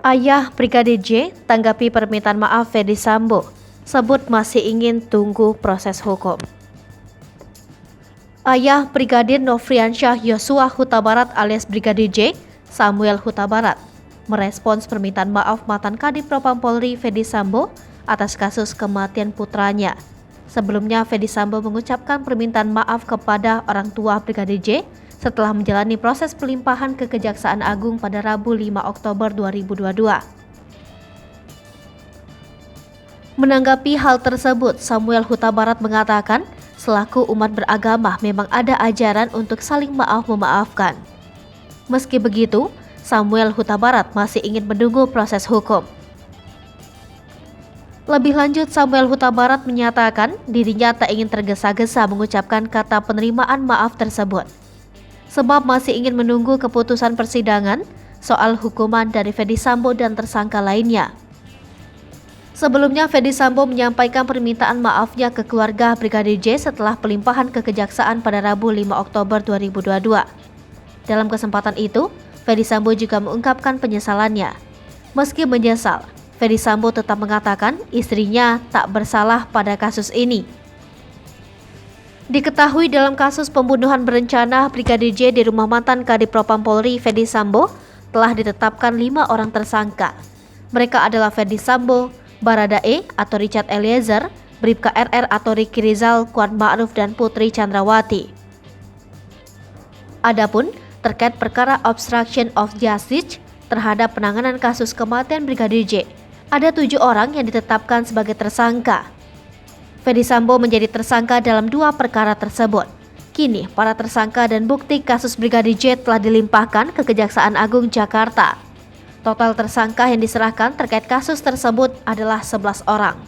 Ayah Brigadir J tanggapi permintaan maaf Ferdy Sambo, sebut masih ingin tunggu proses hukum. Ayah Brigadir Nofriansyah Yosua Huta Barat alias Brigadir J, Samuel Huta Barat, merespons permintaan maaf mantan Kadif Propam Polri Ferdy Sambo atas kasus kematian putranya. Sebelumnya, Ferdy Sambo mengucapkan permintaan maaf kepada orang tua Brigadir J setelah menjalani proses pelimpahan ke Kejaksaan Agung pada Rabu 5 Oktober 2022. Menanggapi hal tersebut, Samuel Huta Barat mengatakan, selaku umat beragama memang ada ajaran untuk saling maaf-memaafkan. Meski begitu, Samuel Huta Barat masih ingin menunggu proses hukum. Lebih lanjut, Samuel Huta Barat menyatakan dirinya tak ingin tergesa-gesa mengucapkan kata penerimaan maaf tersebut, sebab masih ingin menunggu keputusan persidangan soal hukuman dari Ferdy Sambo dan tersangka lainnya. Sebelumnya, Ferdy Sambo menyampaikan permintaan maafnya ke keluarga Brigadir J setelah pelimpahan ke Kejaksaan pada Rabu 5 Oktober 2022. Dalam kesempatan itu, Ferdy Sambo juga mengungkapkan penyesalannya. Meski menyesal, Ferdy Sambo tetap mengatakan istrinya tak bersalah pada kasus ini. Diketahui dalam kasus pembunuhan berencana Brigadir J di rumah mantan Kadif Propam Polri Ferdy Sambo telah ditetapkan 5 orang tersangka. Mereka adalah Ferdy Sambo, Baradae atau Richard Eliezer, Bribka RR atau Ricky Rizal, Kuat Ma'ruf dan Putri Chandrawati. Adapun terkait perkara obstruction of justice terhadap penanganan kasus kematian Brigadir J, ada 7 orang yang ditetapkan sebagai tersangka. Ferdy Sambo menjadi tersangka dalam 2 perkara tersebut. Kini, para tersangka dan bukti kasus Brigadir J telah dilimpahkan ke Kejaksaan Agung Jakarta. Total tersangka yang diserahkan terkait kasus tersebut adalah 11 orang.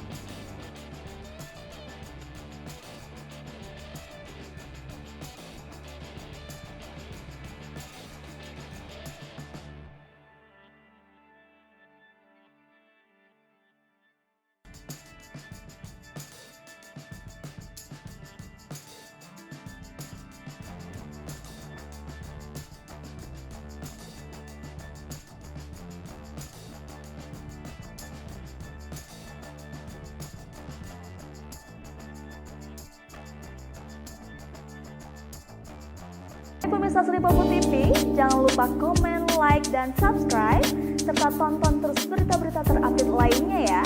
Pemirsa Sri Popo TV, jangan lupa komen, like, dan subscribe, serta tonton terus berita-berita terupdate lainnya ya.